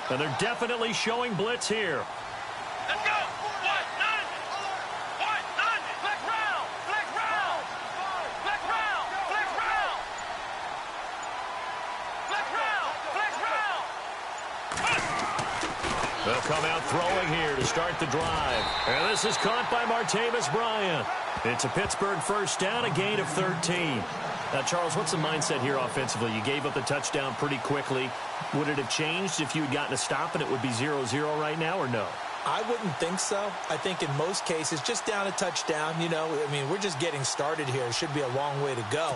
And they're definitely showing blitz here. Let's go. What? None. What? None. Flex round. Flex round. Flex round. Flex round. Flex round. Flex round. They'll come out throwing here to start the drive. And this is caught by Martavis Bryant. It's a Pittsburgh first down, a gain of 13. Now, Charles, what's the mindset here offensively? You gave up the touchdown pretty quickly. Would it have changed if you had gotten a stop and it would be 0-0 right now, or no? I wouldn't think so. I think in most cases, just down a touchdown, you know, I mean, we're just getting started here. It should be a long way to go.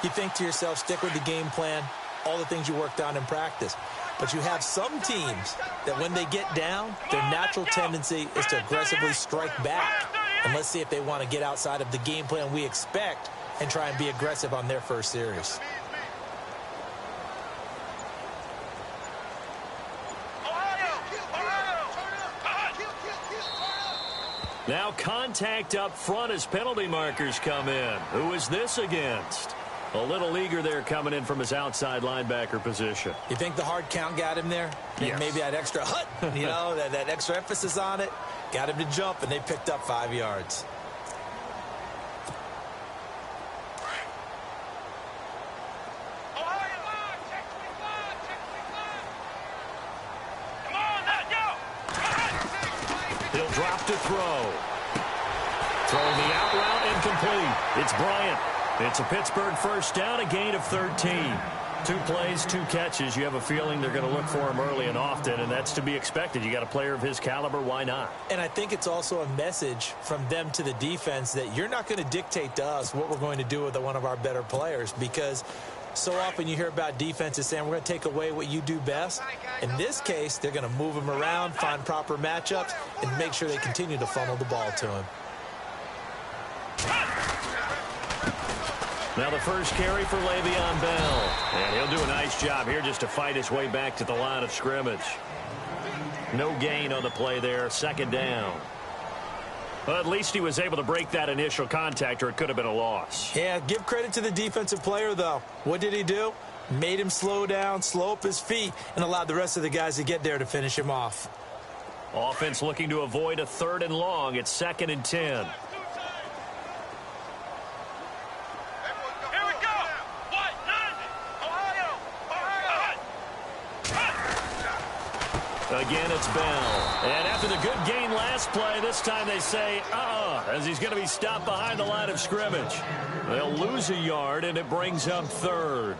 You think to yourself, stick with the game plan, all the things you worked on in practice. But you have some teams that when they get down, their natural tendency is to aggressively strike back. And let's see if they want to get outside of the game plan we expect and try and be aggressive on their first series. Now contact up front as penalty markers come in. Who is this against? A little eager there coming in from his outside linebacker position. You think the hard count got him there? Yes. Maybe that extra hut, you know, that extra emphasis on it. Got him to jump, and they picked up 5 yards. He'll drop to throw. Throwing the out route incomplete. It's Bryant. It's a Pittsburgh first down, a gain of 13. 2 plays, 2 catches. You have a feeling they're going to look for him early and often, and that's to be expected. You got a player of his caliber, why not? And I think it's also a message from them to the defense that you're not going to dictate to us what we're going to do with one of our better players, because so often you hear about defenses saying we're going to take away what you do best. In this case, they're going to move him around, find proper matchups, and make sure they continue to funnel the ball to him. Now the first carry for Le'Veon Bell. And he'll do a nice job here just to fight his way back to the line of scrimmage. No gain on the play there, second down. Well, at least he was able to break that initial contact, or it could have been a loss. Yeah, give credit to the defensive player, though. What did he do? Made him slow down, slow up his feet, and allowed the rest of the guys to get there to finish him off. Offense looking to avoid a 3rd and long. It's 2nd and 10. Again, it's Bell. And after the good gain last play, this time they say, as he's going to be stopped behind the line of scrimmage. They'll lose a yard, and it brings up 3rd.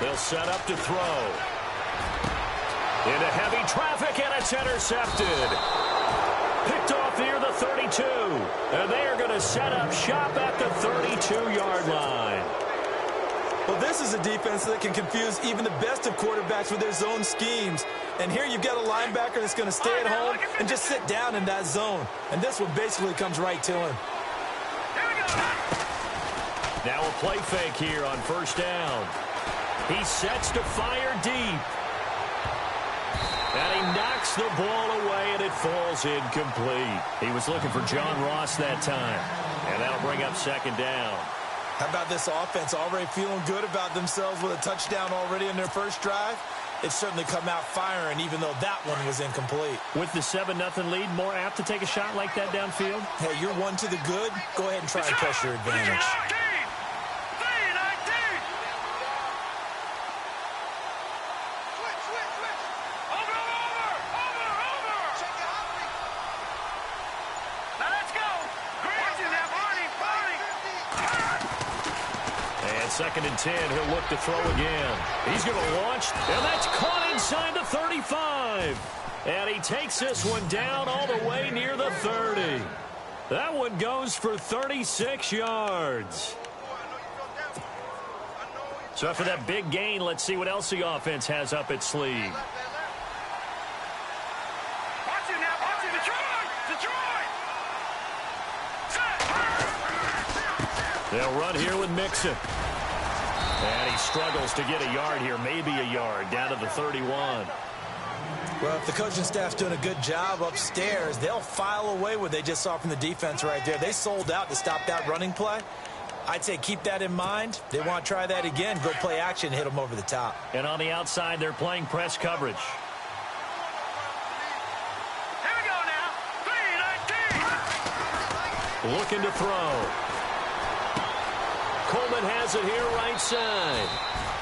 They'll set up to throw. Into heavy traffic, and it's intercepted. Picked off near the 32. And they are going to set up shop at the 32-yard line. Well, this is a defense that can confuse even the best of quarterbacks with their zone schemes. And here you've got a linebacker that's going to stay at home and just sit down in that zone. And this one basically comes right to him. Now a play fake here on first down. He sets to fire deep. And he knocks the ball away, and it falls incomplete. He was looking for John Ross that time. And that'll bring up 2nd down. How about this offense already feeling good about themselves with a touchdown already in their first drive? It's certainly come out firing, even though that one was incomplete. With the 7-0 lead, more apt to take a shot like that downfield? Hey, you're one to the good. Go ahead and try and press your advantage. Second and 10, he'll look to throw again. He's going to launch, and that's caught inside the 35. And he takes this one down all the way near the 30. That one goes for 36 yards. So after that big gain, let's see what else the offense has up its sleeve. They'll run here with Mixon. And he struggles to get a yard here, maybe a yard, down to the 31. Well, if the coaching staff's doing a good job upstairs, they'll file away what they just saw from the defense right there. They sold out to stop that running play. I'd say keep that in mind. They want to try that again. Go play action, hit them over the top. And on the outside, they're playing press coverage. Here we go now. 3-19. Looking to throw. Coleman has it here right side.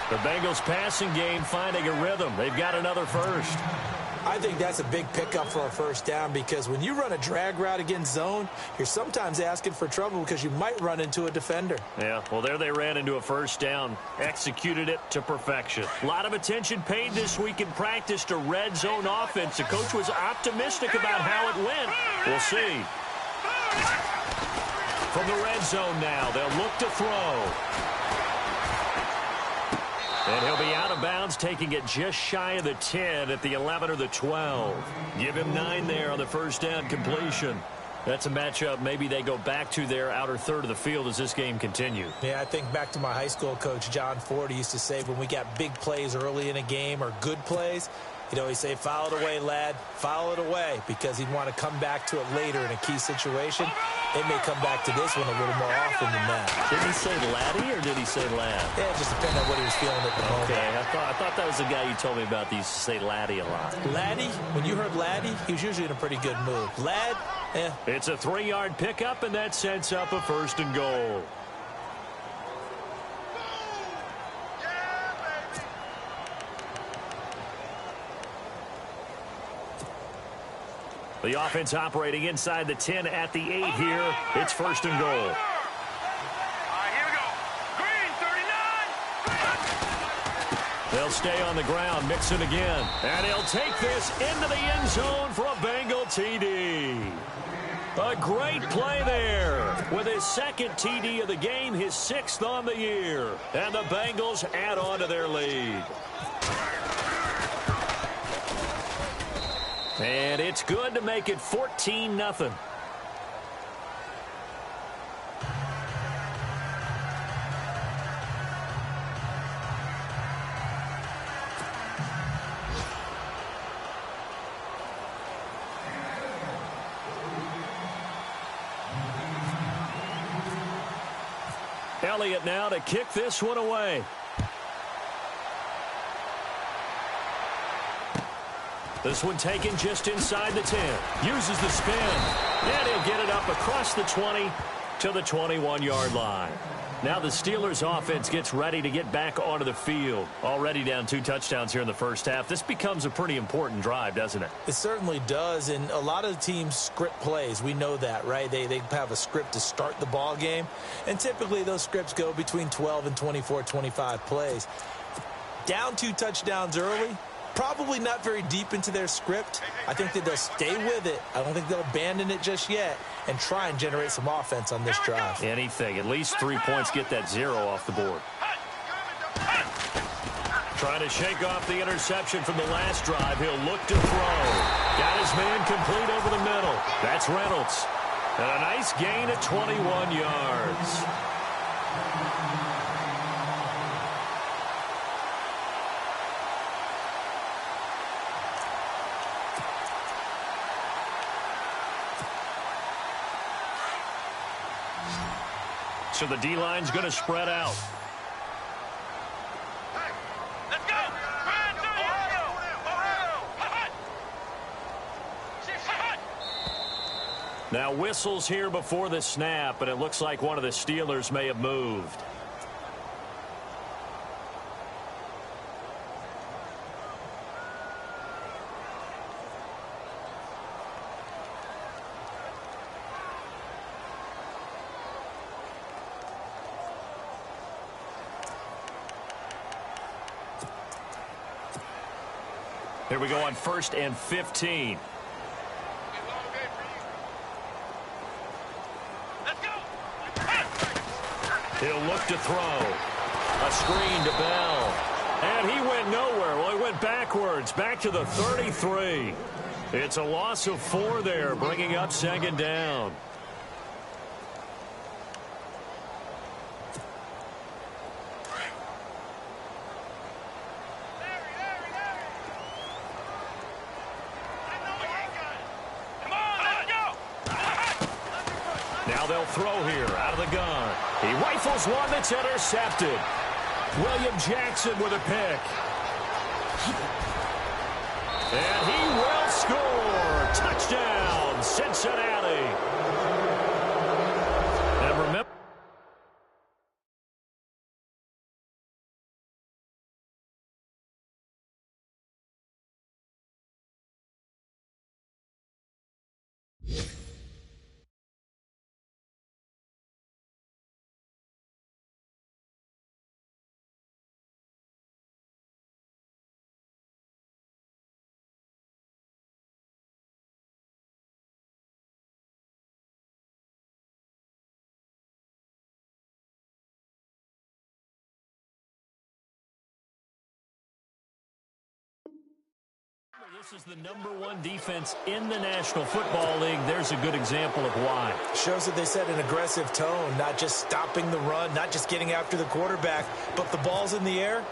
The Bengals passing game finding a rhythm. They've got another first. I think that's a big pickup for a first down because when you run a drag route against zone, you're sometimes asking for trouble because you might run into a defender. Yeah, well, there they ran into a first down. Executed it to perfection. A lot of attention paid this week in practice to red zone offense. The coach was optimistic about how it went. We'll see. From the red zone now, they'll look to throw. And he'll be out of bounds, taking it just shy of the 10 at the 11 or the 12. Give him 9 there on the first down completion. That's a matchup maybe they go back to their outer third of the field as this game continues. Yeah, I think back to my high school coach, John Ford. He used to say when we got big plays early in a game or good plays, he'd always say, foul it away, lad, foul it away, because he'd want to come back to it later in a key situation. They may come back to this one a little more often than that. Did he say laddie or did he say lad? Yeah, it just depended on what he was feeling at the moment. Okay, I thought that was the guy you told me about that used to say laddie a lot. Laddie, when you heard laddie, he was usually in a pretty good mood. Lad, eh. It's a 3-yard pickup, and that sets up a first and goal. The offense operating inside the 10 at the 8 here. It's first and goal. All right, here we go. Green, 39. They'll stay on the ground, Mixon again. And he'll take this into the end zone for a Bengal TD. A great play there with his second TD of the game, his 6th on the year. And the Bengals add on to their lead. And it's good to make it 14-0. Elliott now to kick this one away. This one taken just inside the 10. Uses the spin. And he'll get it up across the 20 to the 21-yard line. Now the Steelers offense gets ready to get back onto the field. Already down 2 touchdowns here in the first half. This becomes a pretty important drive, doesn't it? It certainly does, and a lot of the teams script plays. We know that, right? They have a script to start the ball game, and typically those scripts go between 12 and 24, 25 plays. Down 2 touchdowns early, probably not very deep into their script. I think that they'll stay with it. I don't think they'll abandon it just yet and try and generate some offense on this drive. Anything. At least 3 points, get that 0 off the board. Trying to shake off the interception from the last drive. He'll look to throw. Got his man complete over the middle. That's Reynolds. And a nice gain of 21 yards. So the D-line's going to spread out. Let's go. Now whistles here before the snap, and it looks like one of the Steelers may have moved. Here we go on 1st and 15. He'll look to throw. A screen to Bell. And he went nowhere. Well, he went backwards, back to the 33. It's a loss of 4 there, bringing up 2nd down. Now they'll throw here out of the gun. He rifles one that's intercepted. William Jackson with a pick. And he will score. Touchdown, Cincinnati. And remember, this is the #1 defense in the National Football League. There's a good example of why. Shows that they set an aggressive tone, not just stopping the run, not just getting after the quarterback, but the ball's in the air.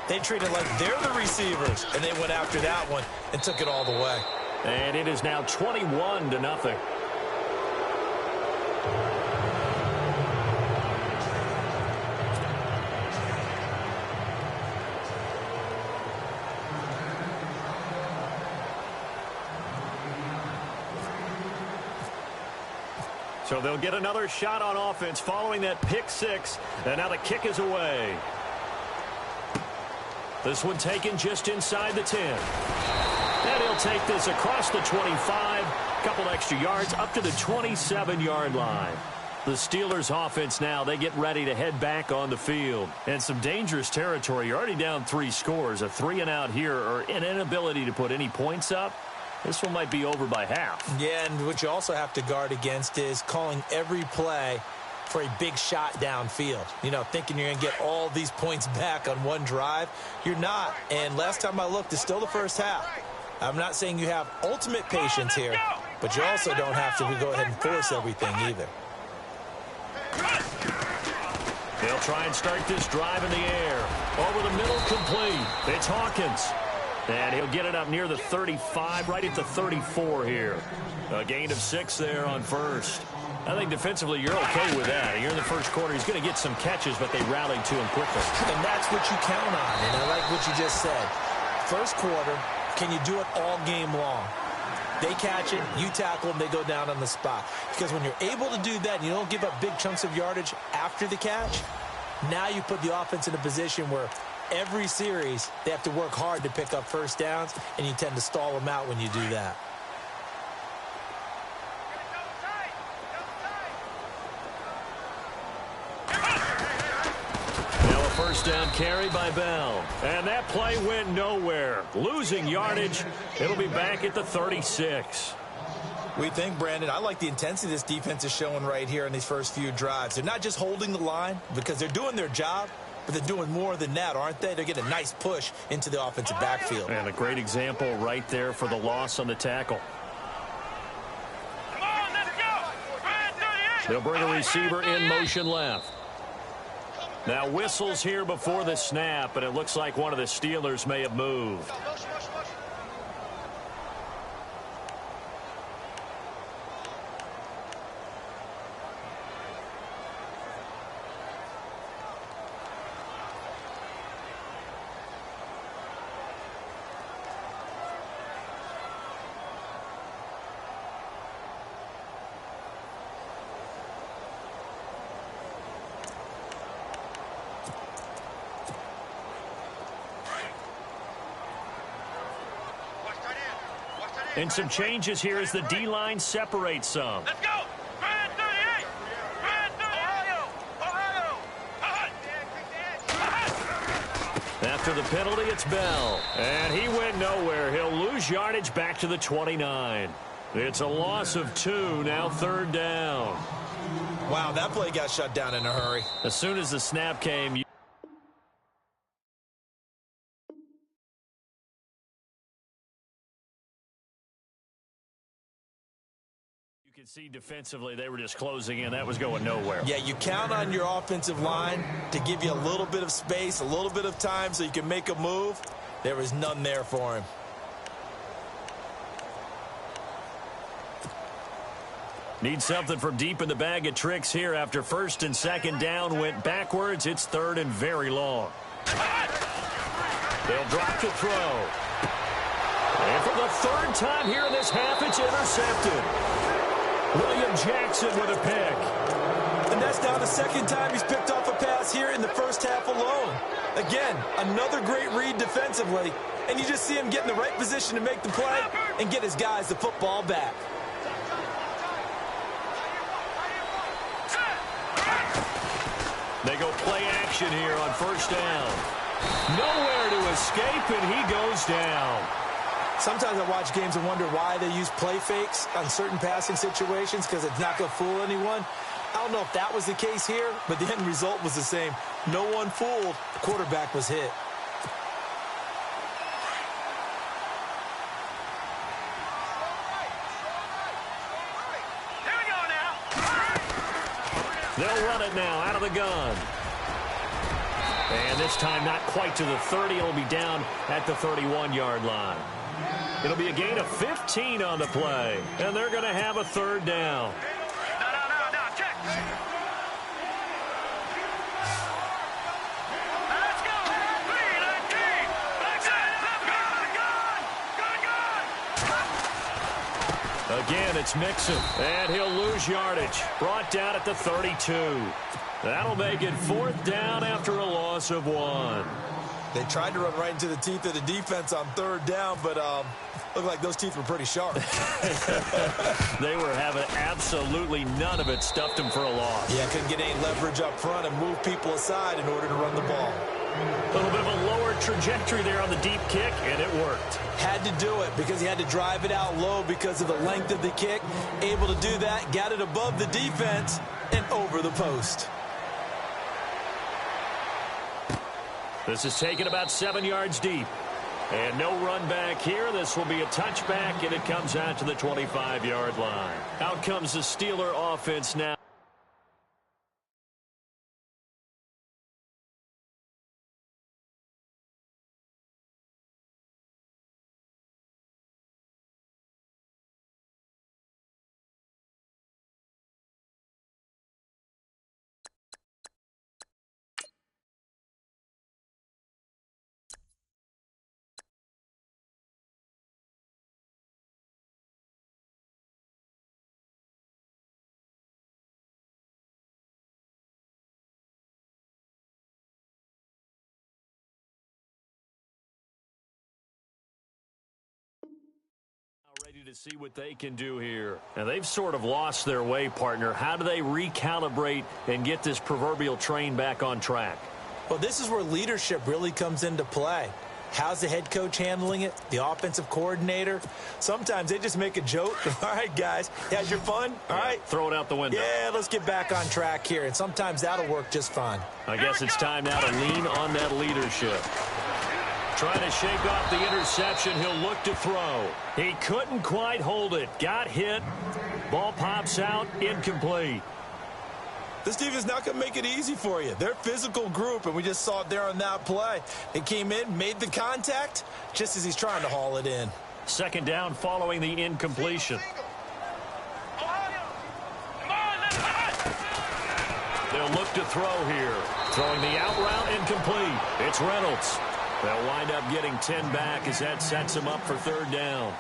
They treat it like they're the receivers, and they went after that one and took it all the way. And it is now 21-0. So they'll get another shot on offense following that pick six. And now the kick is away. This one taken just inside the 10. And he'll take this across the 25. Couple extra yards up to the 27-yard line. The Steelers offense now, they get ready to head back on the field. And some dangerous territory. You're already down 3 scores. A 3-and-out here or an inability to put any points up. This one might be over by half. Yeah, and what you also have to guard against is calling every play for a big shot downfield. You know, thinking you're going to get all these points back on one drive. You're not. And last time I looked, it's still the first half. I'm not saying you have ultimate patience here, but you also don't have to go ahead and force everything either. They'll try and start this drive in the air. Over the middle, complete. It's Hawkins. And he'll get it up near the 35, right at the 34 here. A gain of 6 there on first. I think defensively you're okay with that. You're in the first quarter. He's going to get some catches, but they rallied to him quickly. And that's what you count on. And I like what you just said. First quarter, can you do it all game long? They catch it, you tackle them, they go down on the spot. Because when you're able to do that and you don't give up big chunks of yardage after the catch, now you put the offense in a position where every series, they have to work hard to pick up first downs, and you tend to stall them out when you do that. Now a first down carry by Bell. And that play went nowhere. Losing yardage. It'll be back at the 36. We think, Brandon, I like the intensity this defense is showing right here in these first few drives. They're not just holding the line because they're doing their job, but they're doing more than that, aren't they? They're getting a nice push into the offensive backfield. And a great example right there for the loss on the tackle. Come on, let's go. They'll bring a receiver in motion left. Now whistles here before the snap, and it looks like one of the Steelers may have moved. And some changes here as the D-line separates some. Let's go. Brand 38. Brand 38. After the penalty, it's Bell. And he went nowhere. He'll lose yardage back to the 29. It's a loss of 2, now third down. Wow, that play got shut down in a hurry. As soon as the snap came, you can see defensively they were just closing in. That was going nowhere. Yeah, you count on your offensive line to give you a little bit of space, a little bit of time so you can make a move. There was none there for him. Need something from deep in the bag of tricks here after first and second down went backwards. It's third and very long. They'll drop to throw. And for the third time here in this half, it's intercepted. William Jackson with a pick. And that's now the second time he's picked off a pass here in the first half alone. Again, another great read defensively. And you just see him get in the right position to make the play and get his guys the football back. They go play action here on first down. Nowhere to escape, and he goes down. Sometimes I watch games and wonder why they use play fakes on certain passing situations, because it's not going to fool anyone. I don't know if that was the case here, but the end result was the same. No one fooled. The quarterback was hit. Here we go now. They'll run it now out of the gun. And this time not quite to the 30. It'll be down at the 31-yard line. It'll be a gain of 15 on the play. And they're going to have a third down. No, check. Let's go. Lead and deep. Let's go. Again, it's Mixon. And he'll lose yardage. Brought down at the 32. That'll make it fourth down after a loss of 1. They tried to run right into the teeth of the defense on third down, but looked like those teeth were pretty sharp. They were having absolutely none of it. Stuffed them for a loss. Yeah, couldn't get any leverage up front and move people aside in order to run the ball. A little bit of a lower trajectory there on the deep kick, and it worked. Had to do it because he had to drive it out low because of the length of the kick. Able to do that, got it above the defense and over the post. This is taken about 7 yards deep. And no run back here. This will be a touchback, and it comes out to the 25-yard line. Out comes the Steeler offense now. Ready to see what they can do here. And they've sort of lost their way, partner. How do they recalibrate and get this proverbial train back on track? Well, this is where leadership really comes into play. How's the head coach handling it? The offensive coordinator? Sometimes they just make a joke. All right, guys, had your fun? All right. Throw it out the window. Yeah, let's get back on track here. And sometimes that'll work just fine. I guess it's time now to lean on that leadership. Trying to shake off the interception. He'll look to throw. He couldn't quite hold it. Got hit. Ball pops out. Incomplete. This defense is not going to make it easy for you. They're a physical group, and we just saw it there on that play. They came in, made the contact, just as he's trying to haul it in. Second down following the incompletion. They'll look to throw here. Throwing the out route incomplete. It's Reynolds. They'll wind up getting 10 back as that sets him up for third down.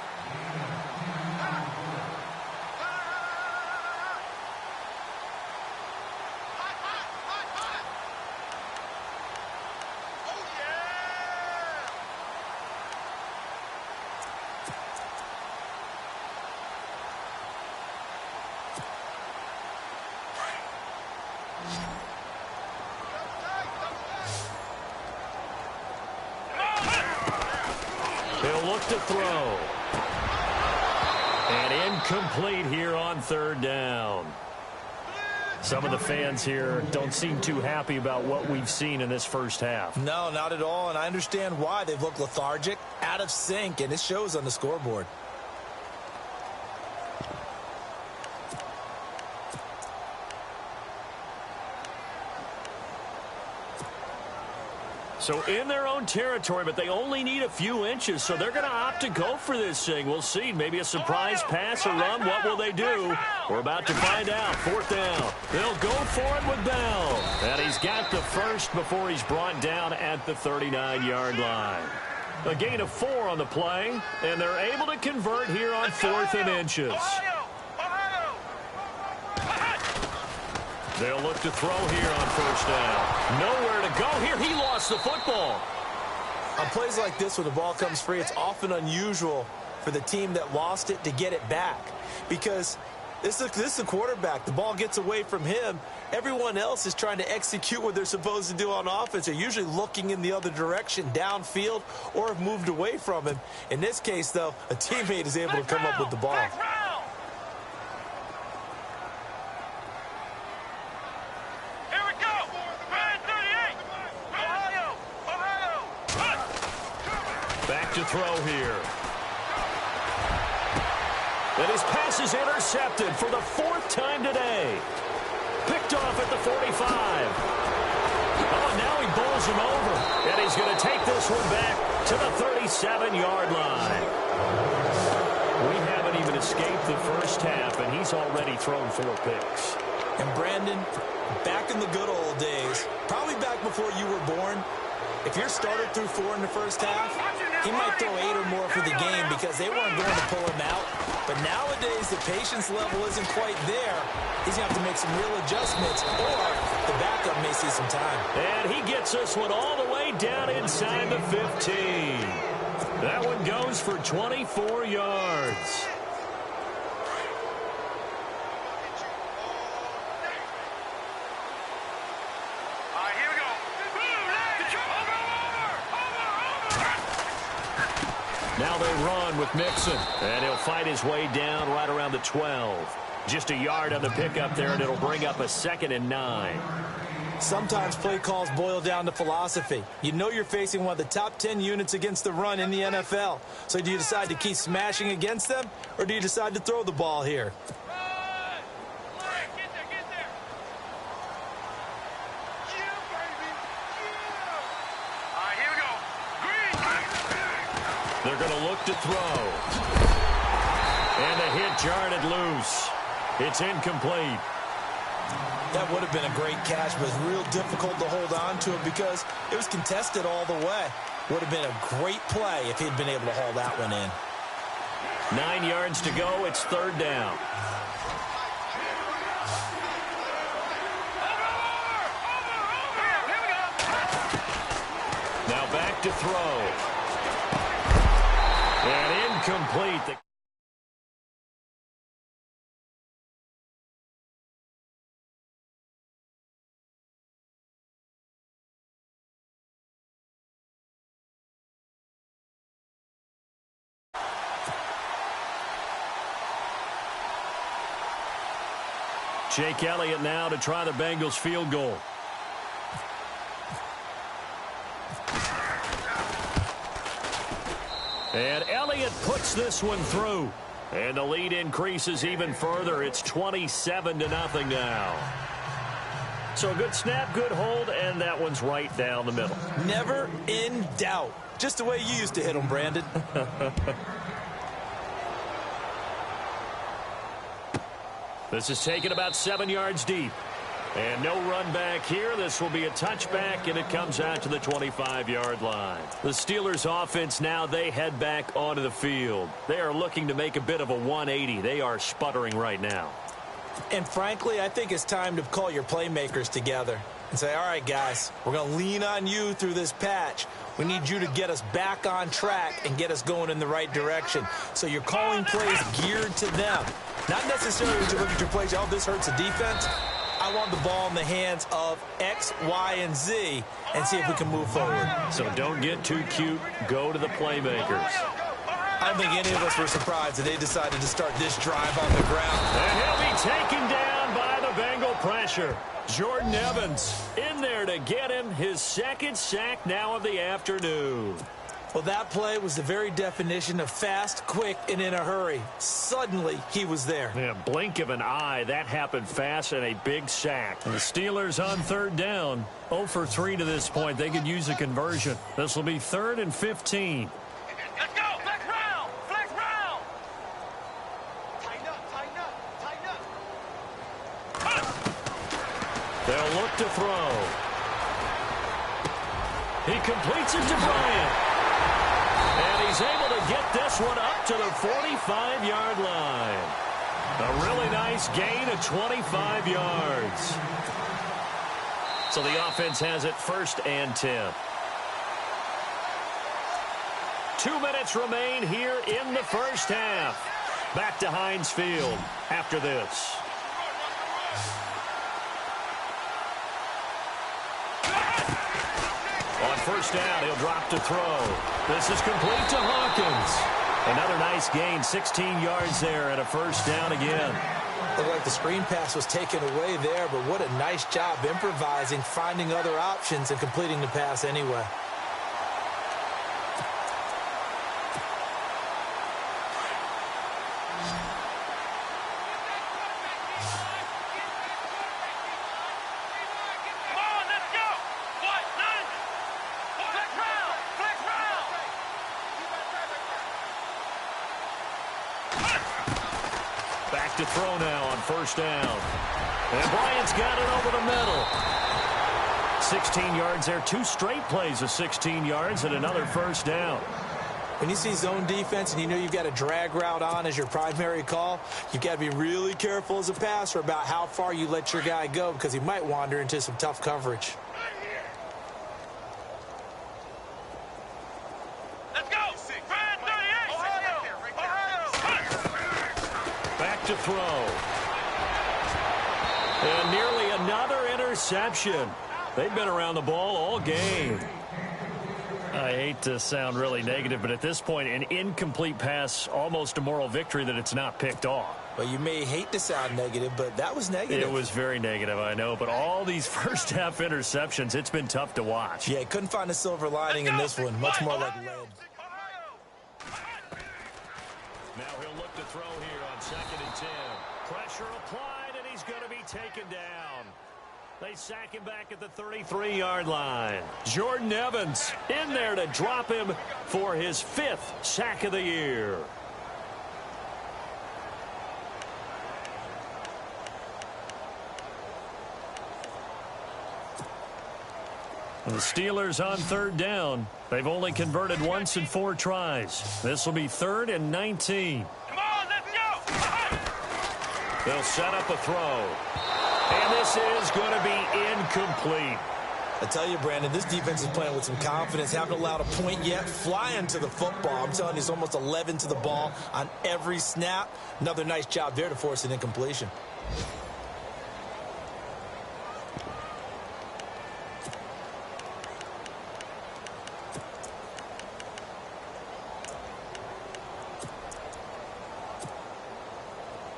He'll look to throw. And incomplete here on third down. Some of the fans here don't seem too happy about what we've seen in this first half. No, not at all, and I understand why. They've looked lethargic, out of sync, and it shows on the scoreboard. So in their own territory, but they only need a few inches, so they're going to opt to go for this thing. We'll see. Maybe a surprise pass or run. What will they do? We're about to find out. 4th down. They'll go for it with Bell. And he's got the first before he's brought down at the 39-yard line. A gain of 4 on the play, and they're able to convert here on 4th and inches. They'll look to throw here on 1st down. Nowhere to go here. He lost the football. On plays like this, when the ball comes free, it's often unusual for the team that lost it to get it back. Because this is the quarterback. The ball gets away from him. Everyone else is trying to execute what they're supposed to do on offense. They're usually looking in the other direction, downfield, or have moved away from him. In this case, though, a teammate is able to come up with the ball. To throw here. And his pass is intercepted for the 4th time today. Picked off at the 45. Oh, now he bowls him over. And he's going to take this one back to the 37-yard line. We haven't even escaped the first half, and he's already thrown 4 picks. And Brandon, back in the good old days, probably back before you were born, if your starter threw 4 in the first half, he might throw 8 or more for the game because they weren't going to pull him out. But nowadays, the patience level isn't quite there. He's going to have to make some real adjustments, or the backup may see some time. And he gets this one all the way down inside the 15. That one goes for 24 yards. Now they run with Mixon, and he'll fight his way down right around the 12. Just a yard on the pickup there, and it'll bring up a 2nd and 9. Sometimes play calls boil down to philosophy. You know you're facing one of the top 10 units against the run in the NFL. So do you decide to keep smashing against them, or do you decide to throw the ball here? They're going to look to throw. And the hit jarred it loose. It's incomplete. That would have been a great catch, but it's real difficult to hold on to it because it was contested all the way. Would have been a great play if he'd been able to haul that one in. 9 yards to go. It's 3rd down. Now back to throw. And incomplete. Jake Elliott now to try the Bengals field goal. And Elliott puts this one through. And the lead increases even further. It's 27-0 now. So a good snap, good hold, and that one's right down the middle. Never in doubt. Just the way you used to hit them, Brandon. This is taken about 7 yards deep. And no run back here. This will be a touchback, and it comes out to the 25-yard line. The Steelers' offense now, they head back onto the field. They are looking to make a bit of a 180. They are sputtering right now. And frankly, I think it's time to call your playmakers together and say, all right, guys, we're going to lean on you through this patch. We need you to get us back on track and get us going in the right direction. So you're calling plays geared to them. Not necessarily to look at your plays, oh, this hurts the defense. I want the ball in the hands of X, Y, and Z and see if we can move forward. So don't get too cute. Go to the playmakers. I don't think any of us were surprised that they decided to start this drive on the ground. And he'll be taken down by the Bengal pressure. Jordan Evans in there to get him his 2nd sack now of the afternoon. Well, that play was the very definition of fast, quick, and in a hurry. Suddenly, he was there. Yeah, blink of an eye. That happened fast and a big sack. The Steelers on third down. 0 for 3 to this point. They could use a conversion. This will be 3rd and 15. Let's go! Flex round! Flex round! Tighten up, tighten up, tighten up. They'll look to throw. He completes it to Bryant. And he's able to get this one up to the 45-yard line. A really nice gain of 25 yards. So the offense has it 1st and 10. 2 minutes remain here in the first half. Back to Heinz Field after this. On first down, he'll drop to throw. This is complete to Hawkins. Another nice gain, 16 yards there and a first down again. Looked like the screen pass was taken away there, but what a nice job improvising, finding other options, and completing the pass anyway. Back to throw now on first down. And Bryant's got it over the middle. 16 yards there. 2 straight plays of 16 yards and another first down. When you see zone defense and you know you've got a drag route on as your primary call, you've got to be really careful as a passer about how far you let your guy go because he might wander into some tough coverage. To throw. And nearly another interception. They've been around the ball all game. I hate to sound really negative, but at this point, an incomplete pass, almost a moral victory that it's not picked off. Well, you may hate to sound negative, but that was negative. It was very negative, I know. But all these first-half interceptions, it's been tough to watch. Yeah, couldn't find a silver lining in this one. Much more like lead. Now he'll look to throw here on 2nd and 10. Pressure applied, and he's going to be taken down. They sack him back at the 33-yard line. Jordan Evans in there to drop him for his 5th sack of the year. The Steelers on third down. They've only converted once in 4 tries. This will be 3rd and 19. Come on, let's go! They'll set up a throw. And this is going to be incomplete. I tell you, Brandon, this defense is playing with some confidence. Haven't allowed a point yet. Flying to the football. I'm telling you, it's almost 11 to the ball on every snap. Another nice job there to force an incompletion.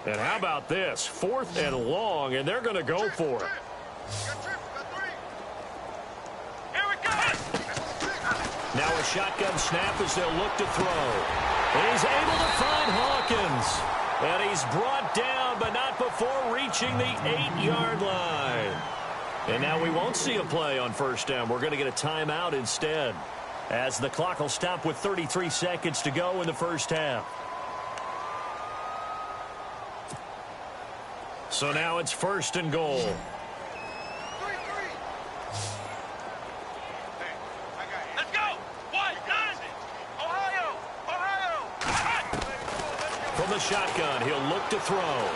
And how about this? 4th and long, and they're going to go for it. Here we go! Now a shotgun snap as they'll look to throw. And he's able to find Hawkins. And he's brought down, but not before reaching the 8-yard line. And now we won't see a play on first down. We're going to get a timeout instead, as the clock will stop with 33 seconds to go in the first half. So now it's 1st and goal. Let's go! What? Ohio! Ohio! From the shotgun, he'll look to throw.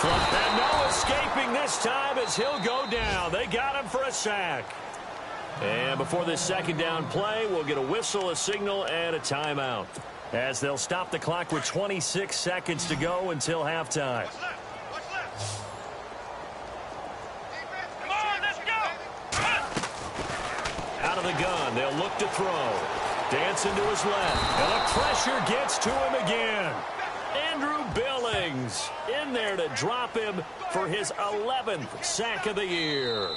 And no escaping this time as he'll go down. They got him for a sack. And before this 2nd down play, we'll get a whistle, a signal, and a timeout, as they'll stop the clock with 26 seconds to go until halftime. Come on, let's go! Out of the gun, they'll look to throw. Dancing to his left. And the pressure gets to him again. Andrew Billings in there to drop him for his 11th sack of the year.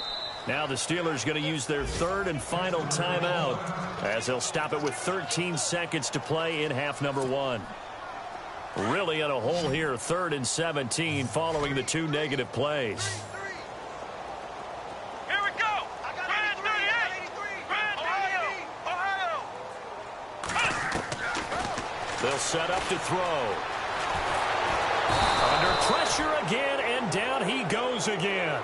Now the Steelers going to use their third and final timeout as they'll stop it with 13 seconds to play in half number 1. Really in a hole here, 3rd and 17 following the 2 negative plays. Here we go. Grand 38. Grand Ohio. They'll set up to throw. Under pressure again, and down he goes again.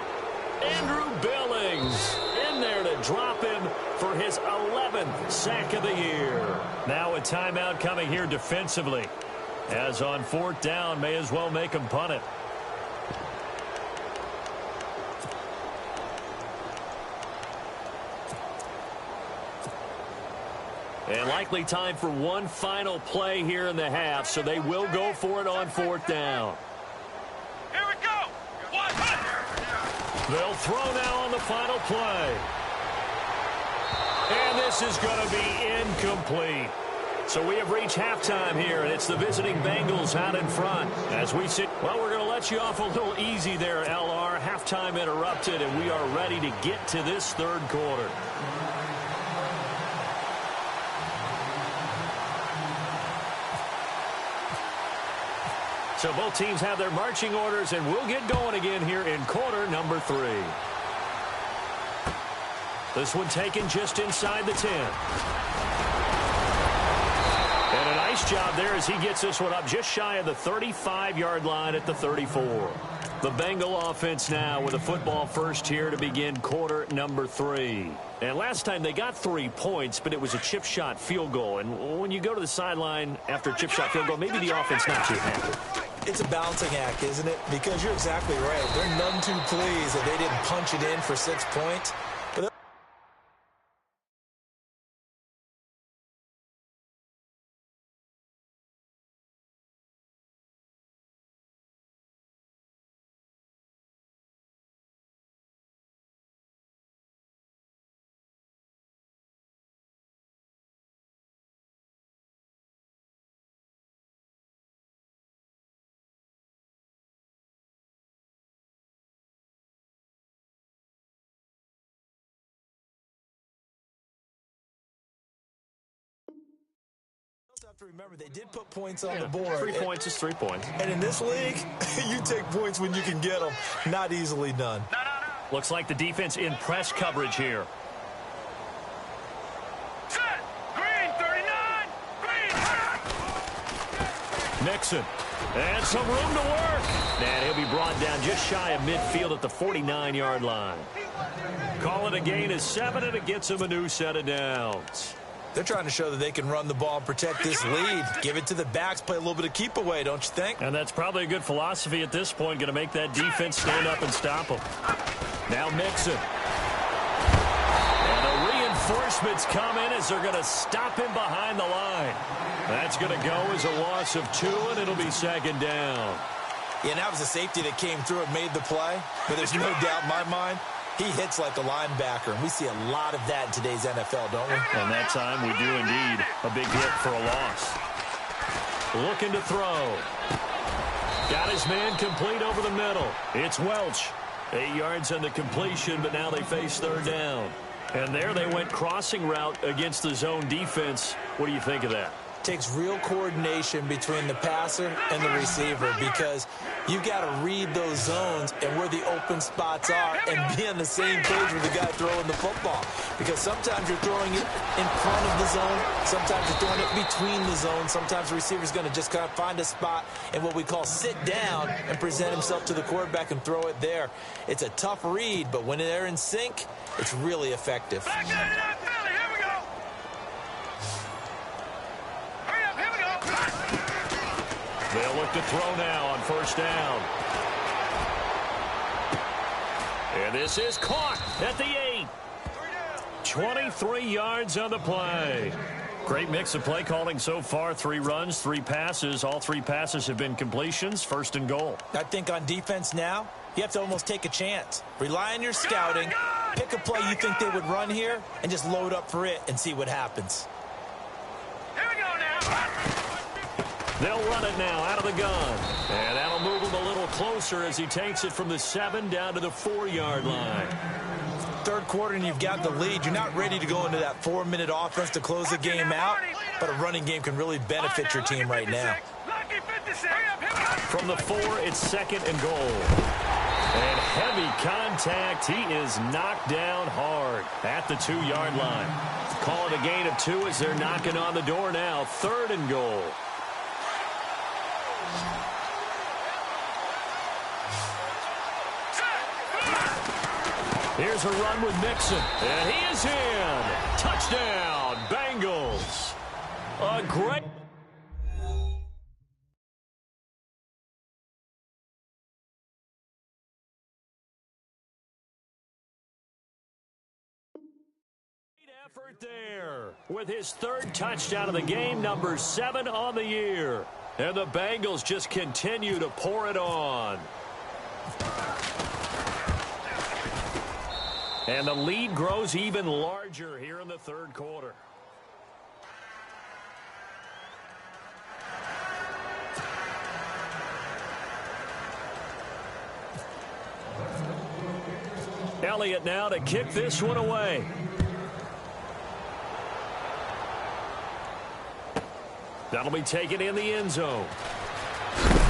Andrew Billings in there to drop him for his 11th sack of the year. Now a timeout coming here defensively. As on 4th down, may as well make him punt it. And likely time for one final play here in the half, so they will go for it on 4th down. Here we go. They'll throw now on the final play. And this is going to be incomplete. So we have reached halftime here, and it's the visiting Bengals out in front. As we sit, well, we're going to let you off a little easy there, LR. Halftime interrupted, and we are ready to get to this 3rd quarter. So both teams have their marching orders, and we'll get going again here in quarter number 3. This one taken just inside the 10. And a nice job there as he gets this one up just shy of the 35-yard line at the 34. The Bengal offense now with a football first here to begin quarter number 3. And last time they got 3 points, but it was a chip shot field goal. And when you go to the sideline after a chip shot field goal, maybe the offense not too happy. It's a balancing act, isn't it? Because you're exactly right. They're none too pleased that they didn't punch it in for 6 points. But have to remember, they did put points on the board. 3 points is 3 points. And in this league, you take points when you can get them. Not easily done. Looks like the defense in press coverage here. Set. Green 39. Green. Mixon. And some room to work. And he'll be brought down just shy of midfield at the 49-yard line. Call it a gain of 7, and it gets him a new set of downs. They're trying to show that they can run the ball and protect this lead. Give it to the backs, play a little bit of keep away, don't you think? And that's probably a good philosophy at this point, going to make that defense stand up and stop them. Now Mixon. And the reinforcements come in as they're going to stop him behind the line. That's going to go as a loss of 2, and it'll be 2nd down. Yeah, and that was a safety that came through and made the play. But there's no doubt in my mind, he hits like a linebacker, and we see a lot of that in today's NFL, don't we? And that time we do indeed. A big hit for a loss. Looking to throw. Got his man complete over the middle. It's Welch. 8 yards on the completion, but now they face 3rd down. And there they went crossing route against the zone defense. What do you think of that? Takes real coordination between the passer and the receiver, because you've got to read those zones and where the open spots are and be on the same page with the guy throwing the football. Because sometimes you're throwing it in front of the zone, sometimes you're throwing it between the zones, sometimes the receiver's going to just kind of find a spot and what we call sit down and present himself to the quarterback and throw it there. It's a tough read, but when they're in sync, it's really effective. Back in that Philly. Here we go. Hurry up. Here we go. They'll look to throw now on 1st down. And this is caught at the 8. 23 yards on the play. Great mix of play calling so far. 3 runs, 3 passes. All 3 passes have been completions. 1st and goal. I think on defense now, you have to almost take a chance. Rely on your scouting. Pick a play you think they would run here and just load up for it and see what happens. Here we go now. They'll run it now out of the gun. And that'll move him a little closer as he takes it from the 7 down to the 4-yard line. Third quarter and you've got the lead. You're not ready to go into that 4-minute offense to close the game out, but a running game can really benefit your team right now. From the 4, it's second and goal. And heavy contact. He is knocked down hard at the 2-yard line. Call it a gain of 2 as they're knocking on the door now. Third and goal. Here's a run with Mixon, and he is in. Touchdown, Bengals. A great... effort there with his 3rd touchdown of the game, number 7 on the year. And the Bengals just continue to pour it on. And the lead grows even larger here in the 3rd quarter. Elliott now to kick this one away. That'll be taken in the end zone.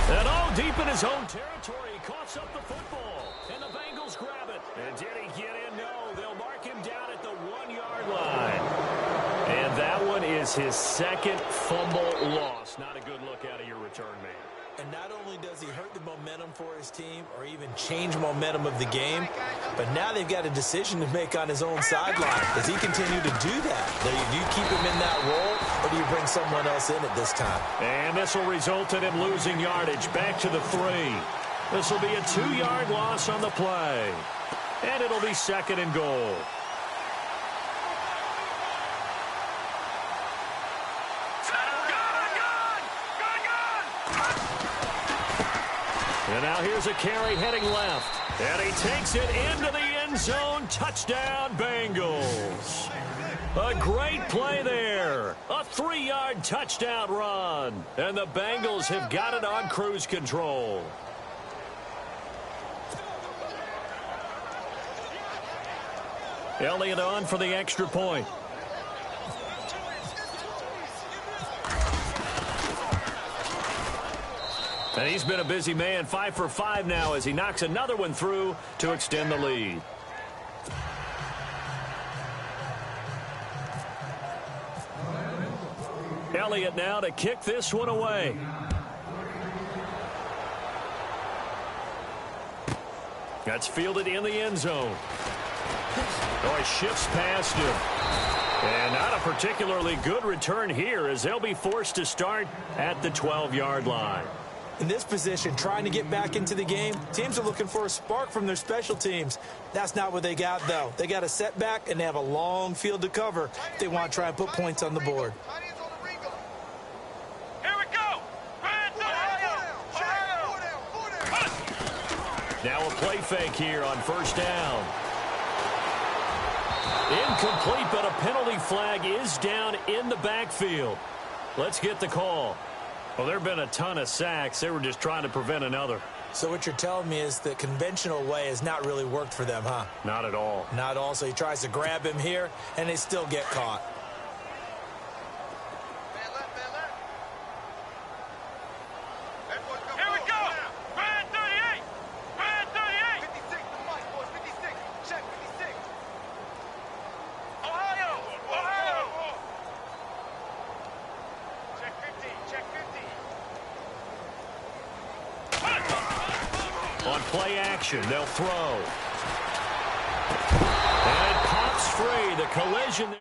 And deep in his own territory, he coughs up the football. And the Bengals grab it. And did he get in? No, they'll mark him down at the 1-yard line. And that one is his 2nd fumble loss. Not a good look out of your return man. And not only does he hurt the momentum for his team or even change momentum of the game, but now they've got a decision to make on his own sideline. Does he continue to do that? Do you keep him in that role, or do you bring someone else in at this time? And this will result in him losing yardage back to the 3. This will be a 2-yard loss on the play. And it'll be 2nd and goal. And now here's a carry heading left. And he takes it into the end zone. Touchdown, Bengals. A great play there. A 3-yard touchdown run. And the Bengals have got it on cruise control. Elliott on for the extra point. And he's been a busy man, 5 for 5 now as he knocks another one through to extend the lead. Elliott now to kick this one away. That's fielded in the end zone. Oh, he shifts past him. And not a particularly good return here as they'll be forced to start at the 12-yard line. In this position, trying to get back into the game, teams are looking for a spark from their special teams. That's not what they got, though. They got a setback, and they have a long field to cover if they want to try and put points on the board. Here we go. Now a play fake here on first down. Incomplete, but a penalty flag is down in the backfield. Let's get the call. Well, there have been a ton of sacks. They were just trying to prevent another. So what you're telling me is the conventional way has not really worked for them, huh? Not at all. Not all. So he tries to grab him here, and they still get caught. Here we go. Brand 38. Brand 38. 56. The mic, boys. 56. Check 56. Ohio. Ohio. Check 50. Check 50. On play action, they'll throw. And it pops free. The collision.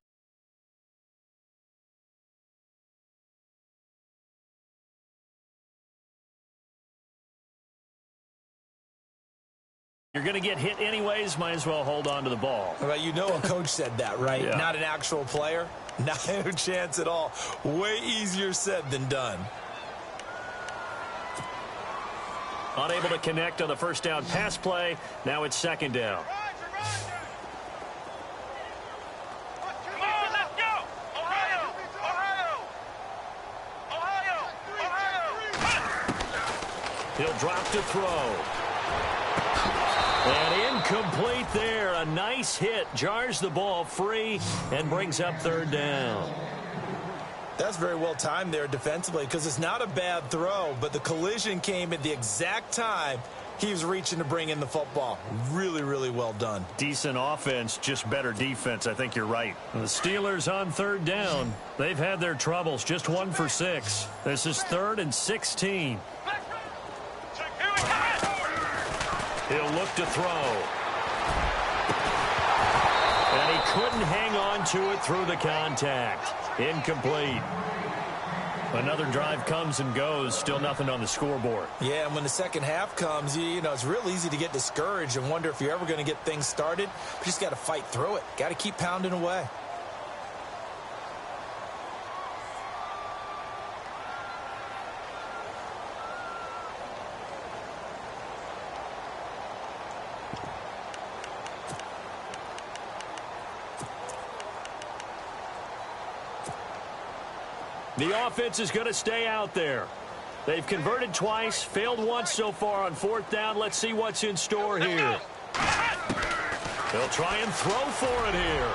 You're going to get hit anyways, might as well hold on to the ball. Well, you know a coach said that, right? Yeah. Not an actual player. Not a chance at all. Way easier said than done. Unable to connect on the first down pass play. Now it's second down. Come on, let's go. Ohio. Ohio. Ohio. Ohio. He'll drop to throw. And Incomplete there. A nice hit. Jars the ball free and brings up third down. That's very well timed there defensively because it's not a bad throw, but the collision came at the exact time he was reaching to bring in the football. Really, really well done. Decent offense, just better defense. I think you're right. The Steelers on third down. They've had their troubles. Just 1 for 6. This is 3rd and 16. He'll look to throw. And he couldn't hang on to it through the contact. Incomplete. Another drive comes and goes. Still nothing on the scoreboard. Yeah, and when the second half comes, you know, it's real easy to get discouraged and wonder if you're ever going to get things started. But you just got to fight through it. Got to keep pounding away. The offense is going to stay out there. They've converted twice, failed once so far on 4th down. Let's see what's in store here. They'll try and throw for it here.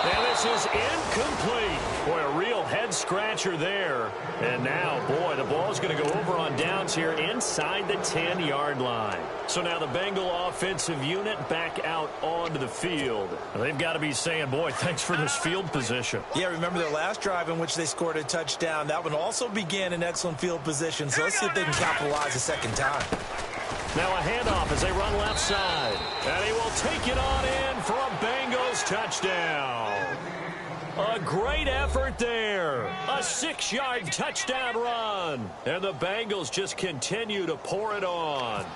And this is incomplete. Boy, a real head-scratcher there. And now, boy, the ball's going to go over on downs here inside the 10-yard line. So now the Bengal offensive unit back out onto the field. They've got to be saying, boy, thanks for this field position. Yeah, remember their last drive in which they scored a touchdown. That one also began in excellent field position. So let's see if they can capitalize a second time. Now a handoff as they run left side. And he will take it on in for a Bengals touchdown. A great effort there. A 6-yard touchdown run. And the Bengals just continue to pour it on.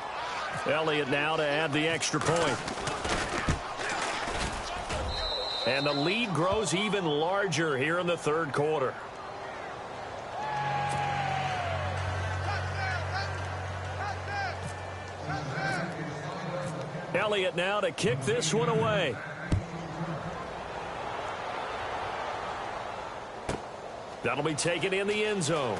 Elliott now to add the extra point. And the lead grows even larger here in the third quarter. Elliott now to kick this one away. That'll be taken in the end zone.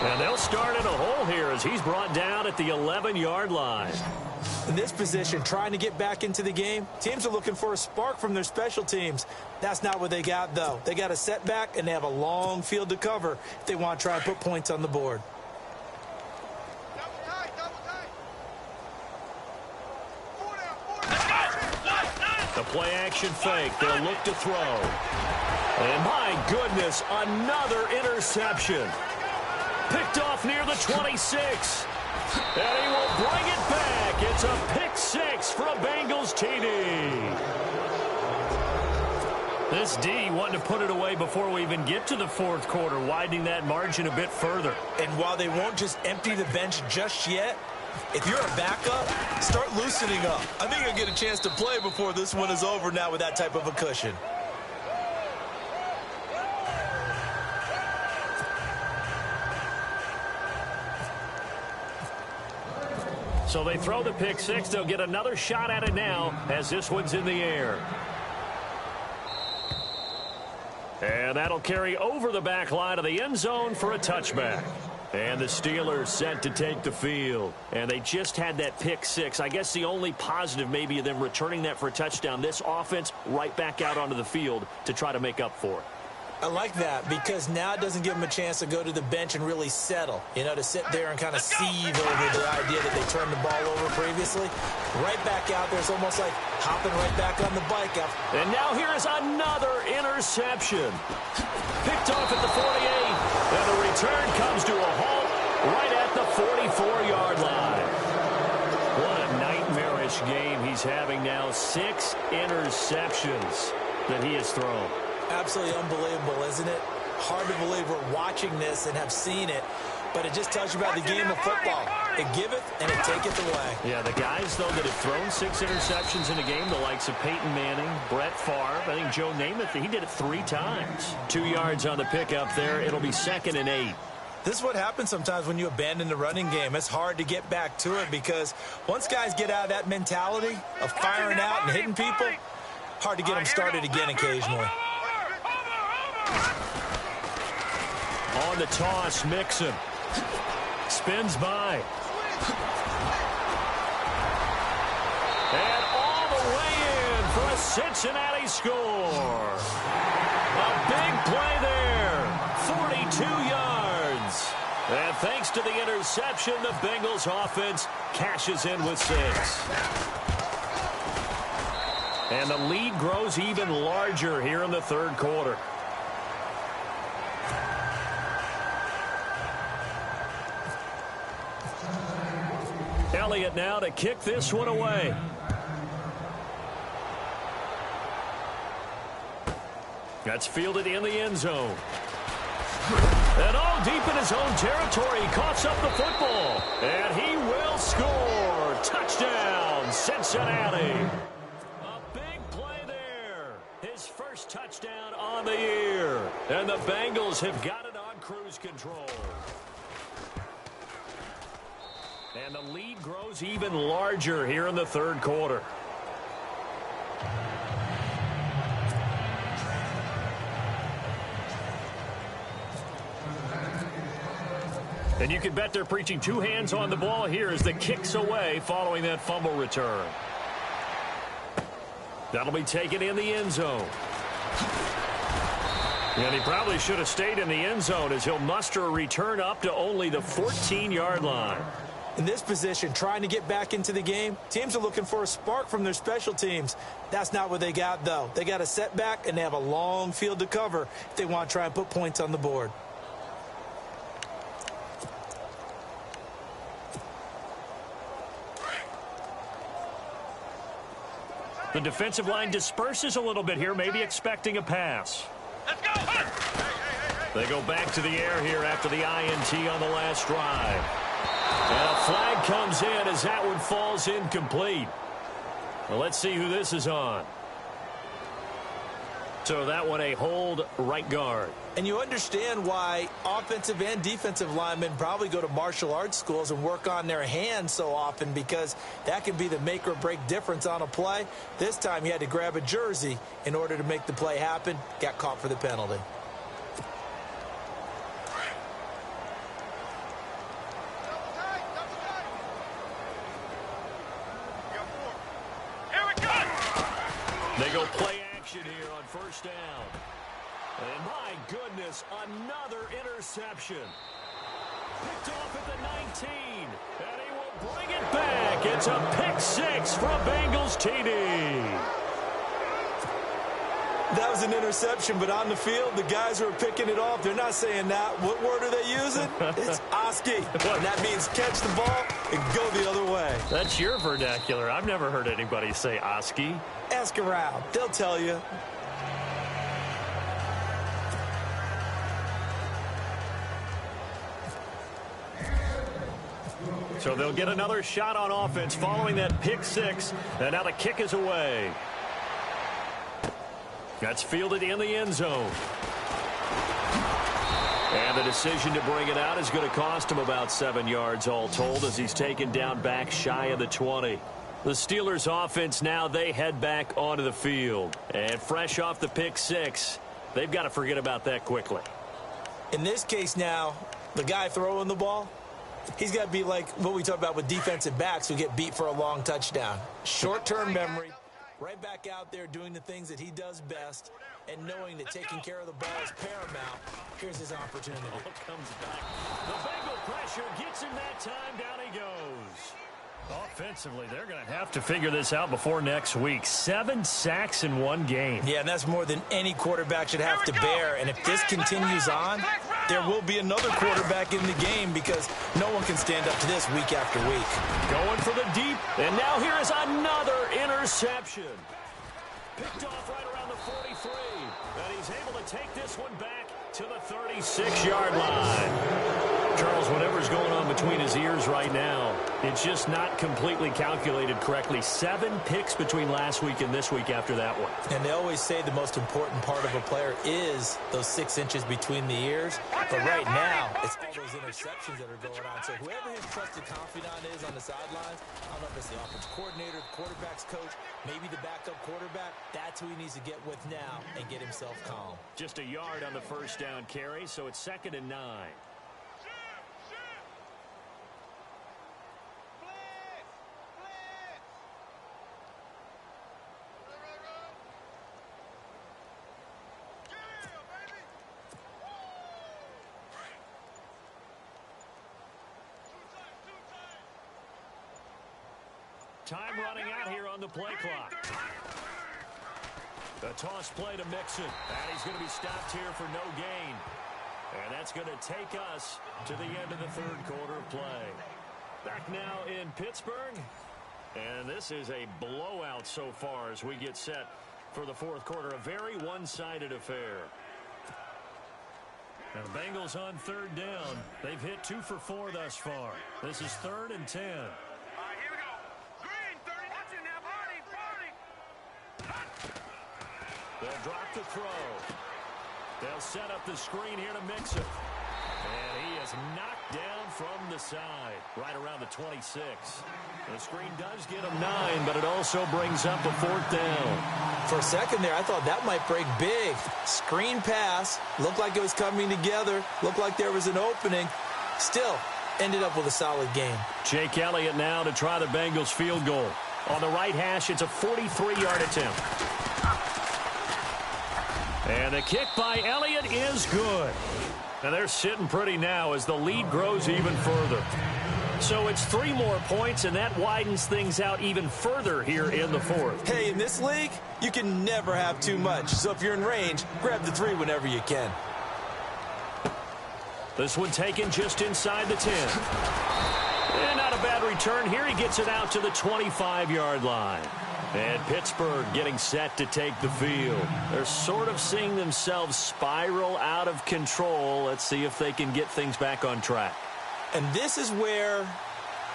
And they'll start in a hole here as he's brought down at the 11-yard line. In this position, trying to get back into the game, teams are looking for a spark from their special teams. That's not what they got, though. They got a setback, and they have a long field to cover if they want to try and put points on the board. The play-action fake. They'll look to throw. And my goodness, another interception. Picked off near the 26. And he will bring it back. It's a pick 6 for a Bengals TD. This D wanting to put it away before we even get to the fourth quarter, widening that margin a bit further. And while they won't just empty the bench just yet, if you're a backup, start loosening up. I think you'll get a chance to play before this one is over now with that type of a cushion. So they throw the pick 6. They'll get another shot at it now as this one's in the air. And that'll carry over the back line of the end zone for a touchback. And the Steelers set to take the field. And they just had that pick 6. I guess the only positive maybe of them returning that for a touchdown. This offense right back out onto the field to try to make up for it. I like that because now it doesn't give them a chance to go to the bench and really settle, you know, to sit there and kind of seethe over the idea that they turned the ball over previously. Right back out there. It's almost like hopping right back on the bike. And now here is another interception. Picked off at the 48. And the return comes to a halt right at the 44-yard line. What a nightmarish game he's having now. 6 interceptions that he has thrown. Absolutely unbelievable, isn't it? Hard to believe we're watching this and have seen it, but it just tells you about the game of football. It giveth and it taketh away. Yeah, the guys, though, that have thrown 6 interceptions in a game, the likes of Peyton Manning, Brett Favre, I think Joe Namath, he did it 3 times. 2 yards on the pickup there. It'll be 2nd and 8. This is what happens sometimes when you abandon the running game. It's hard to get back to it because once guys get out of that mentality of firing out and hitting people, hard to get them started again occasionally. On the toss, Mixon. Spins by. Cincinnati score. A big play there. 42 yards. And thanks to the interception, the Bengals offense cashes in with 6. And the lead grows even larger here in the third quarter. Elliott now to kick this one away. That's fielded in the end zone. And all deep in his own territory, he coughs up the football. And he will score. Touchdown, Cincinnati. A big play there. His first touchdown on the year. And the Bengals have got it on cruise control. And the lead grows even larger here in the third quarter. And you can bet they're preaching 2 hands on the ball here as the kick's away following that fumble return. That'll be taken in the end zone. And he probably should have stayed in the end zone as he'll muster a return up to only the 14-yard line. In this position, trying to get back into the game, teams are looking for a spark from their special teams. That's not what they got, though. They got a setback, and they have a long field to cover if they want to try and put points on the board. The defensive line disperses a little bit here, maybe expecting a pass. Let's go. They go back to the air here after the INT on the last drive. And a flag comes in as that one falls incomplete. Well, let's see who this is on. So that one a hold right guard. And you understand why offensive and defensive linemen probably go to martial arts schools and work on their hands so often, because that can be the make or break difference on a play. This time he had to grab a jersey in order to make the play happen. Got caught for the penalty. They go play action here on first down. And my goodness, another interception. Picked off at the 19. And he will bring it back. It's a pick 6 from Bengals TD. That was an interception, but on the field, the guys who are picking it off, they're not saying that. What word are they using? It's Oski. And that means catch the ball and go the other way. That's your vernacular. I've never heard anybody say Oski. Ask around. They'll tell you. So they'll get another shot on offense following that pick 6. And now the kick is away. That's fielded in the end zone. And the decision to bring it out is going to cost him about 7 yards all told as he's taken down back shy of the 20. The Steelers offense now, they head back onto the field. And fresh off the pick 6, they've got to forget about that quickly. In this case now, the guy throwing the ball, he's got to be like what we talk about with defensive backs who get beat for a long touchdown. Short-term memory, right back out there doing the things that he does best, and knowing that taking care of the ball is paramount. Here's his opportunity. Ball comes back. The Bengal pressure gets him that time. Down he goes. Offensively, they're going to have to figure this out before next week. 7 sacks in one game. Yeah, and that's more than any quarterback should have to bear. And if this continues on, there will be another quarterback in the game, because no one can stand up to this week after week. Going for the deep, and now here is another interception. Picked off right around the 43, and he's able to take this one back to the 36-yard line. Charles, whatever's going on between his ears right now, it's just not completely calculated correctly. 7 picks between last week and this week after that one. And they always say the most important part of a player is those 6 inches between the ears. But right now, it's all those interceptions that are going on. So whoever his trusted confidant is on the sidelines, I don't know if it's the offensive coordinator, the quarterback's coach, maybe the backup quarterback, that's who he needs to get with now and get himself calm. Just a yard on the first down carry, so it's 2nd and 9. Time running out here on the play clock. A toss play to Mixon. And he's going to be stopped here for no gain. And that's going to take us to the end of the third quarter of play. Back now in Pittsburgh. And this is a blowout so far as we get set for the fourth quarter. A very one-sided affair. Now the Bengals on third down. They've hit 2 for 4 thus far. This is 3rd and 10. All right, here we go. Green, 30. Watch it now, Barney. They'll drop the throw. They'll set up the screen here to Mixon. And he is knocked down from the side, right around the 26. The screen does get him 9, but it also brings up a 4th down. For a second there, I thought that might break big. Screen pass. Looked like it was coming together. Looked like there was an opening. Still, ended up with a solid game. Jake Elliott now to try the Bengals field goal. On the right hash, it's a 43-yard attempt. And the kick by Elliott is good. And they're sitting pretty now as the lead grows even further. So it's 3 more points, and that widens things out even further here in the fourth. Hey, in this league, you can never have too much. So if you're in range, grab the 3 whenever you can. This one taken just inside the 10. And not a bad return here. He gets it out to the 25-yard line. And Pittsburgh getting set to take the field. They're sort of seeing themselves spiral out of control. Let's see if they can get things back on track. And this is where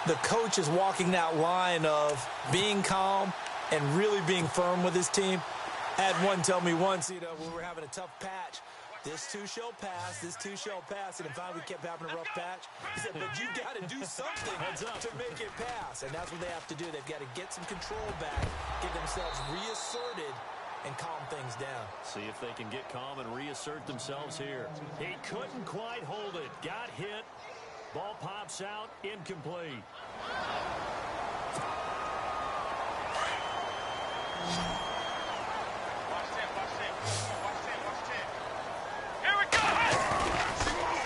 the coach is walking that line of being calm and really being firm with his team. I had one tell me once, when we were having a tough patch, this too shall pass, this too shall pass. And finally we kept having a rough patch. He said, but you got to do something to make it pass. And that's what they have to do. They've got to get some control back, get themselves reasserted, and calm things down. See if they can get calm and reassert themselves here. He couldn't quite hold it. Got hit. Ball pops out. Incomplete.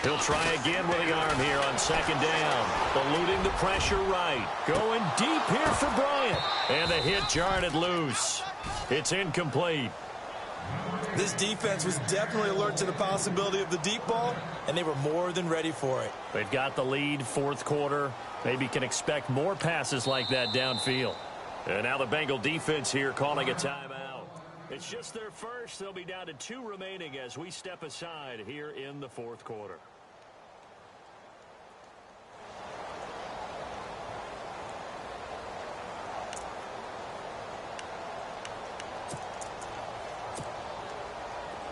He'll try again with the arm here on 2nd down. Eluding the pressure right. Going deep here for Bryant. And the hit jarred it loose. It's incomplete. This defense was definitely alert to the possibility of the deep ball, and they were more than ready for it. They've got the lead, 4th quarter. Maybe can expect more passes like that downfield. And now the Bengal defense here calling a timeout. It's just their first. They'll be down to 2 remaining as we step aside here in the 4th quarter.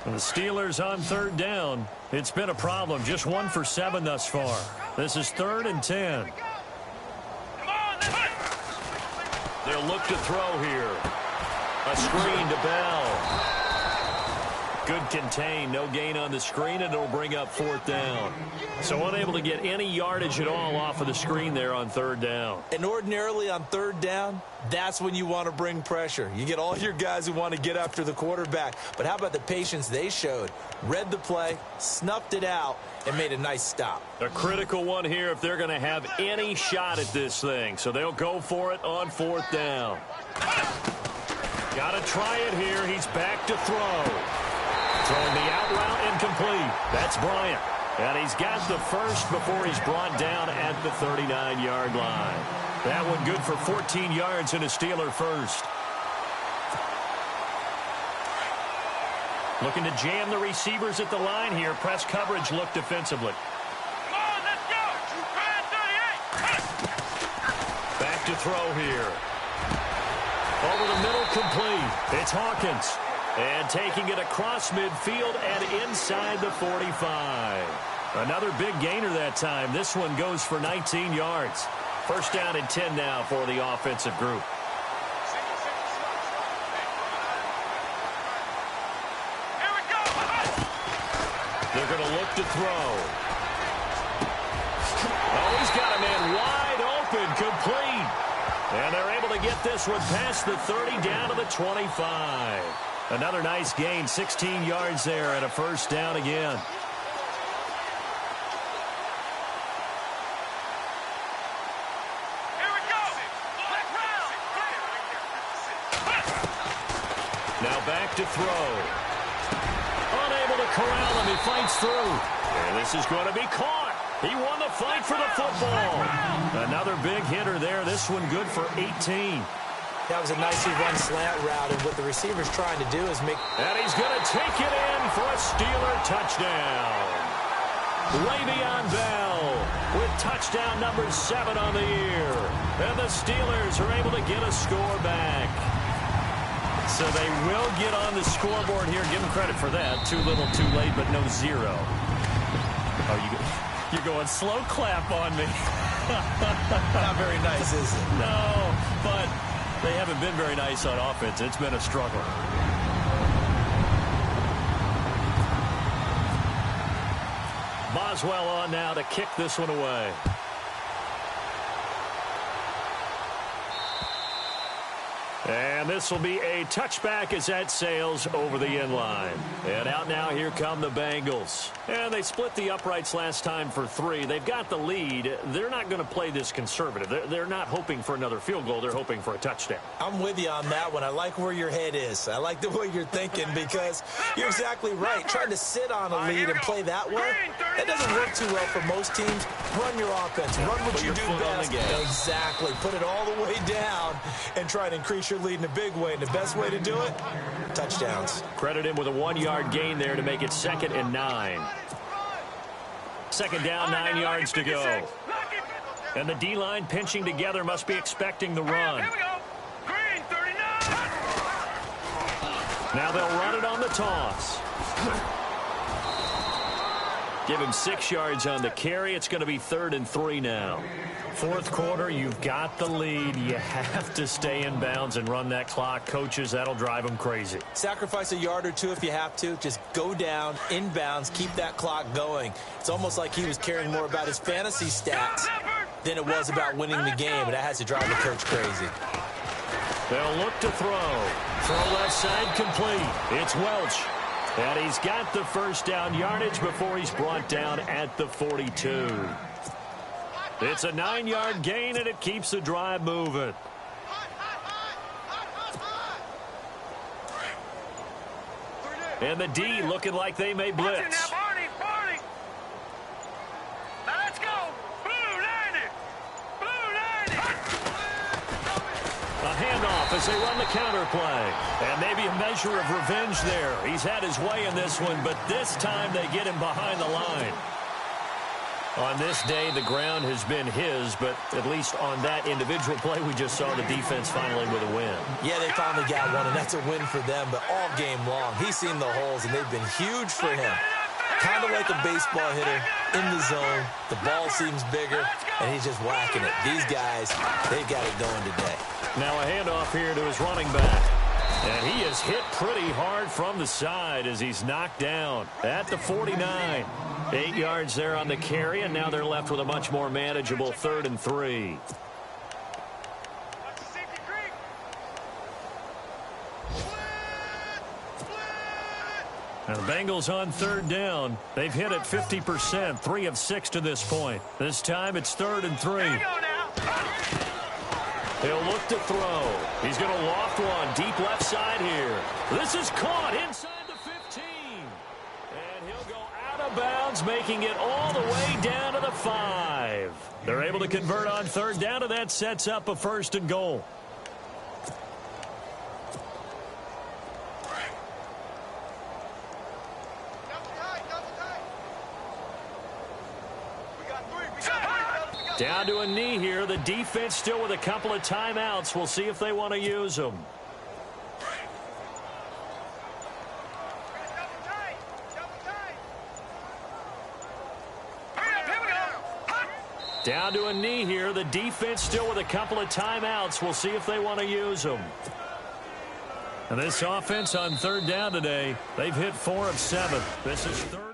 And the Steelers on 3rd down. It's been a problem. Just 1 for 7 thus far. This is 3rd and 10. They'll look to throw here. A screen to Bell. Good contain. No gain on the screen, and it'll bring up 4th down. So unable to get any yardage at all off of the screen there on 3rd down. And ordinarily on 3rd down, that's when you want to bring pressure. You get all your guys who want to get after the quarterback. But how about the patience they showed? Read the play, snuffed it out, and made a nice stop. A critical one here if they're going to have any shot at this thing. So they'll go for it on 4th down. Got to try it here. He's back to throw. Throwing the out route incomplete. That's Bryant. And he's got the first before he's brought down at the 39-yard line. That one good for 14 yards and a Steeler first. Looking to jam the receivers at the line here. Press coverage look defensively. Come on, let's go. Grand 38. Back to throw here. Over the middle, complete. It's Hawkins. And taking it across midfield and inside the 45. Another big gainer that time. This one goes for 19 yards. First down and 10 now for the offensive group. Here we go. They're going to look to throw. Oh, he's got a man wide open, complete. And they're able to get this one past the 30 down to the 25. Another nice gain, 16 yards there and a first down again. Here we go. Black round. Now back to throw. Unable to corral him. He fights through. And this is going to be caught. He won the fight for the football. Another big hitter there. This one good for 18. That was a nicely run slant route, and what the receiver's trying to do is make... And he's going to take it in for a Steeler touchdown. Le'Veon Bell with touchdown number 7 on the year. And the Steelers are able to get a score back. So they will get on the scoreboard here. Give them credit for that. Too little, too late, but no 0. Oh, you're going slow clap on me. Not very nice, is it? No, but they haven't been very nice on offense. It's been a struggle. Boswell on now to kick this one away. And this will be a touchback as that sails over the end line. And out now, here come the Bengals. And they split the uprights last time for 3. They've got the lead. They're not going to play this conservative. They're not hoping for another field goal. They're hoping for a touchdown. I'm with you on that one. I like where your head is. I like the way you're thinking because you're exactly right. Trying to sit on a lead and play that way, that doesn't work too well for most teams. Run your offense. Run what you do best. Exactly. Put it all the way down and try to increase your lead in a big way. And the best way to do it, touchdowns. Credit him with a 1-yard gain there to make it 2nd and 9. 2nd down, 9 yards to go. And the D-line pinching together must be expecting the run. Now they'll run it on the toss. Give him 6 yards on the carry. It's going to be 3rd and 3 now. 4th quarter, you've got the lead. You have to stay in bounds and run that clock. Coaches, that'll drive them crazy. Sacrifice a yard or 2 if you have to. Just go down, in bounds, keep that clock going. It's almost like he was caring more about his fantasy stats than it was about winning the game, and that has to drive the coach crazy. They'll look to throw. Throw left side complete. It's Welch. And he's got the first down yardage before he's brought down at the 42. It's a 9-yard gain, and it keeps the drive moving. And the D looking like they may blitz. A handoff as they run the counter play. And maybe a measure of revenge there. He's had his way in this one, but this time they get him behind the line. On this day, the ground has been his, but at least on that individual play, we just saw the defense finally with a win. Yeah, they finally got one, and that's a win for them, but all game long, he's seen the holes, and they've been huge for him. Kind of like a baseball hitter in the zone. The ball seems bigger, and he's just whacking it. These guys, they've got it going today. Now a handoff here to his running back. And he is hit pretty hard from the side as he's knocked down at the 49. 8 yards there on the carry, and now they're left with a much more manageable 3rd and 3. And the Bengals on 3rd down. They've hit it 50%, 3 of 6 to this point. This time it's 3rd and 3. He'll look to throw. He's going to loft one deep left side here. This is caught inside the 15. And he'll go out of bounds, making it all the way down to the 5. They're able to convert on 3rd down, and that sets up a 1st and goal. Down to a knee here. The defense still with a couple of timeouts. We'll see if they want to use them. Down to a knee here. The defense still with a couple of timeouts. We'll see if they want to use them. And this offense on 3rd down today, they've hit 4 of 7. This is 3rd.